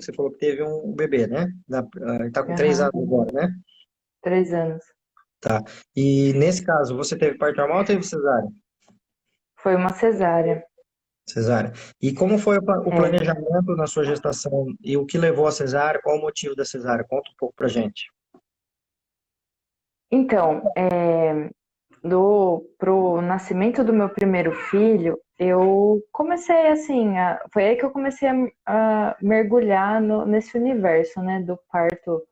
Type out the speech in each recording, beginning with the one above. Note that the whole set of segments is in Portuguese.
você falou que teve um bebê, né? Tá com 3 anos Aham, agora, né? 3 anos. Tá. E nesse caso, você teve parto normal ou teve cesárea? Foi uma cesárea. Cesárea. E como foi o É. planejamento na sua gestação e o que levou à cesárea? Qual o motivo da cesárea? Conta um pouco pra gente. Então, pro nascimento do meu primeiro filho, eu comecei assim, foi aí que eu comecei a mergulhar nesse universo, né, do parto,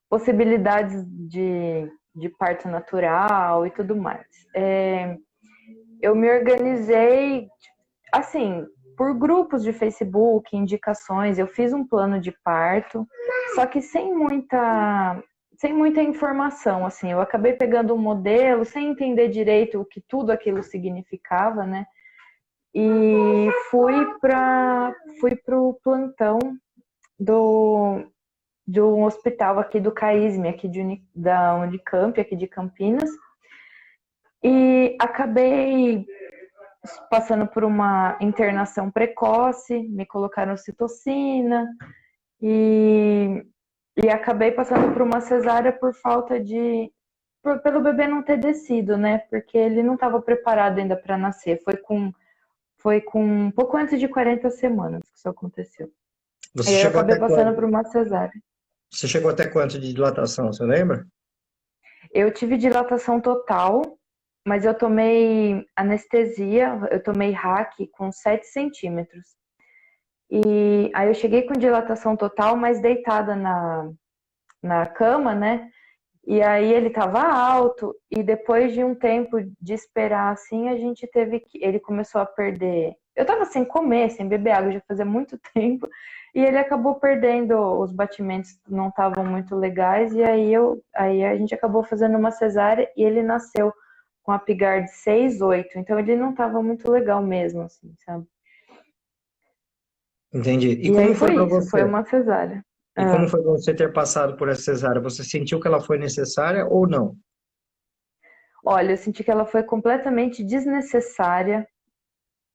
possibilidades de parto natural e tudo mais. Eu me organizei, assim, por grupos de Facebook, indicações, eu fiz um plano de parto, só que sem muita informação, assim, eu acabei pegando um modelo sem entender direito o que tudo aquilo significava, né? E fui pro plantão do de um hospital aqui do CAISM, da Unicamp, aqui de Campinas, e acabei passando por uma internação precoce, me colocaram citocina e, e acabei passando por uma cesárea por falta pelo bebê não ter descido, né? Porque ele não estava preparado ainda para nascer. Foi com um pouco antes de 40 semanas que isso aconteceu. E Você aí eu chegou acabei até passando por quanto? uma cesárea. Você chegou até quanto de dilatação, você lembra? Eu tive dilatação total, mas eu tomei anestesia, eu tomei RAC com 7 centímetros. E aí eu cheguei com dilatação total, mas deitada na cama, né? E aí ele tava alto, e depois de um tempo de esperar assim, a gente teve que. Ele começou a perder. Eu tava sem comer, sem beber água, já fazia muito tempo, e ele acabou perdendo, os batimentos não estavam muito legais, e aí a gente acabou fazendo uma cesárea e ele nasceu com a Apgar de 6,8, então ele não tava muito legal mesmo, assim, sabe? Entendi. E E aí como foi foi para isso, foi você? uma cesárea. E como Ah. foi pra você ter passado por essa cesárea? Você sentiu que ela foi necessária ou não? Olha, eu senti que ela foi completamente desnecessária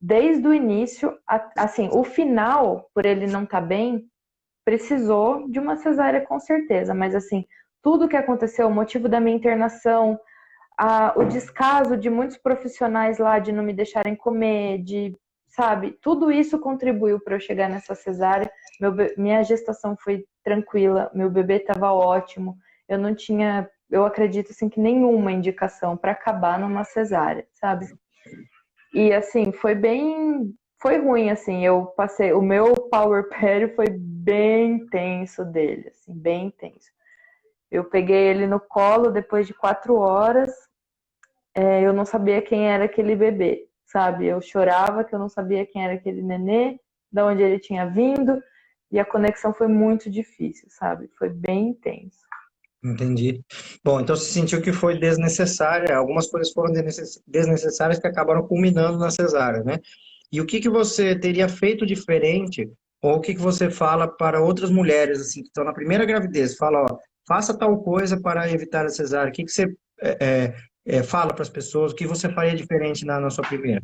desde o início. Assim, o final, por ele não estar bem, precisou de uma cesárea com certeza, mas assim, tudo que aconteceu, o motivo da minha internação, o descaso de muitos profissionais lá de não me deixarem comer, sabe, tudo isso contribuiu para eu chegar nessa cesárea. Minha gestação foi tranquila, meu bebê estava ótimo, eu não tinha, eu acredito assim que nenhuma indicação para acabar numa cesárea, sabe? E assim, foi ruim assim, eu passei, o meu power period foi bem tenso dele, assim, bem tenso. Eu peguei ele no colo depois de 4 horas, eu não sabia quem era aquele bebê, sabe? Eu chorava que eu não sabia quem era aquele nenê, de onde ele tinha vindo, e a conexão foi muito difícil, sabe? Foi bem intenso. Entendi. Bom, então você sentiu que foi desnecessária, algumas coisas foram desnecessárias que acabaram culminando na cesárea, né? E o que que você teria feito diferente, ou o que que você fala para outras mulheres, assim, que estão na primeira gravidez? Fala, ó, faça tal coisa para evitar a cesárea. O que que você fala para as pessoas? O que você faria diferente na sua primeira?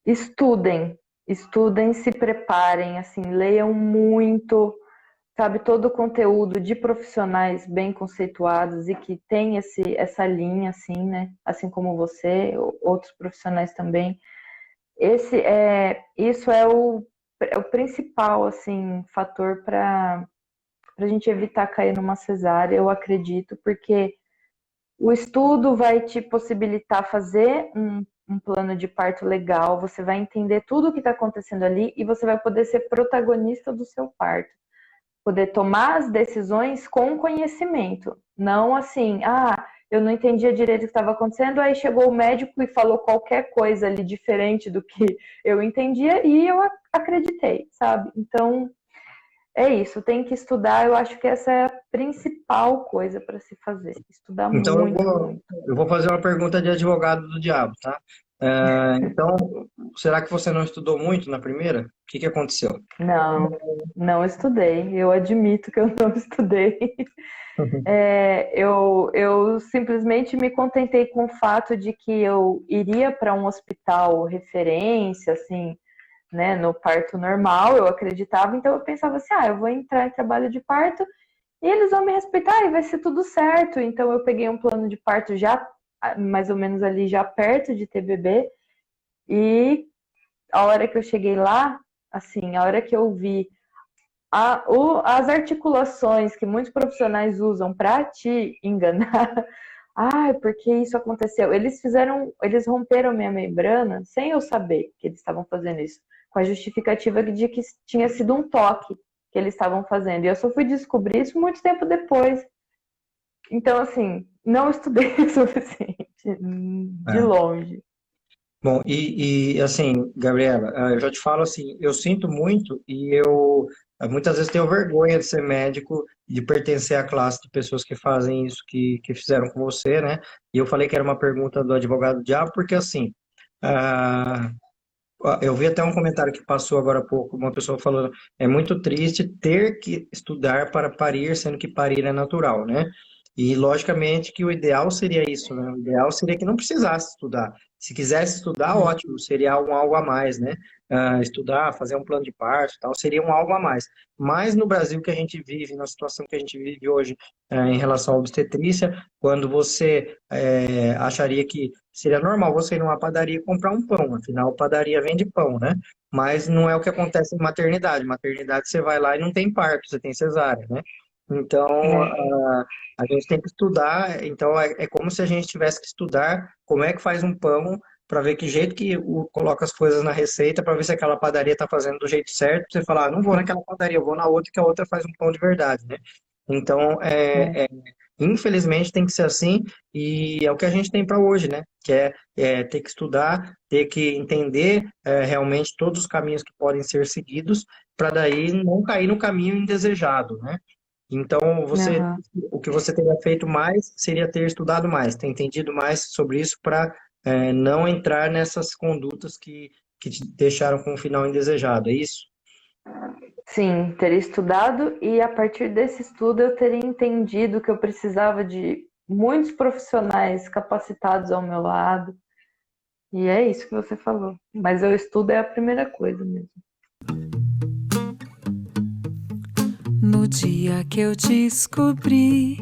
Estudem, estudem, se preparem, assim, leiam muito, sabe, todo o conteúdo de profissionais bem conceituados e que tem essa linha, assim, né? Assim como você, outros profissionais também. Isso é o principal, assim, fator para a gente evitar cair numa cesárea, eu acredito, porque o estudo vai te possibilitar fazer um plano de parto legal, você vai entender tudo o que está acontecendo ali e você vai poder ser protagonista do seu parto, poder tomar as decisões com conhecimento, não assim, eu não entendia direito o que estava acontecendo, aí chegou o médico e falou qualquer coisa ali diferente do que eu entendia e eu acreditei, sabe? Então, é isso, tem que estudar, eu acho que essa é a principal coisa para se fazer, estudar Então muito, muito. eu vou fazer uma pergunta de advogado do diabo, tá? Então, será que você não estudou muito na primeira? O que que aconteceu? Não, não estudei, eu admito que eu não estudei. Eu simplesmente me contentei com o fato de que eu iria para um hospital referência, assim, né, no parto normal, eu acreditava, então eu pensava assim, eu vou entrar em trabalho de parto e eles vão me respeitar e vai ser tudo certo. Então eu peguei um plano de parto já mais ou menos ali já perto de ter bebê e a hora que eu cheguei lá, assim, a hora que eu vi as articulações que muitos profissionais usam para te enganar, porque isso aconteceu. Eles romperam minha membrana sem eu saber que eles estavam fazendo isso, com a justificativa de que tinha sido um toque que eles estavam fazendo. E eu só fui descobrir isso muito tempo depois. Então, assim, não estudei o suficiente, de É. longe. Bom, assim, Gabriela, eu já te falo assim, eu sinto muito e eu muitas vezes tenho vergonha de ser médico, de pertencer à classe de pessoas que fazem isso que fizeram com você, né? E eu falei que era uma pergunta do advogado diabo, porque assim, ah, eu vi até um comentário que passou agora há pouco, uma pessoa falando, é muito triste ter que estudar para parir, sendo que parir é natural, né? E logicamente que o ideal seria isso, né? O ideal seria que não precisasse estudar. Se quisesse estudar, ótimo, seria algo a mais, né? Estudar, fazer um plano de parto, e tal, seria um algo a mais. Mas no Brasil que a gente vive, na situação que a gente vive hoje, em relação à obstetrícia, quando você acharia que seria normal você ir numa padaria e comprar um pão, afinal, padaria vende pão, né? Mas não é o que acontece em maternidade. Maternidade, você vai lá e não tem parto, você tem cesárea, né? Então, É, a gente tem que estudar. Então, é como se a gente tivesse que estudar como é que faz um pão, para ver que jeito que coloca as coisas na receita, para ver se aquela padaria está fazendo do jeito certo. Pra você falar, não vou naquela padaria, eu vou na outra, que a outra faz um pão de verdade, né? Então, é. infelizmente tem que ser assim, e é o que a gente tem para hoje, né? Que é ter que estudar, ter que entender realmente todos os caminhos que podem ser seguidos, para daí não cair no caminho indesejado, né? Então, Aham. o que você teria feito mais seria ter estudado mais, ter entendido mais sobre isso para não entrar nessas condutas que te deixaram com um final indesejado, é isso? Sim, teria estudado e a partir desse estudo eu teria entendido que eu precisava de muitos profissionais capacitados ao meu lado. E é isso que você falou. Mas o estudo é a primeira coisa mesmo. No dia que eu descobri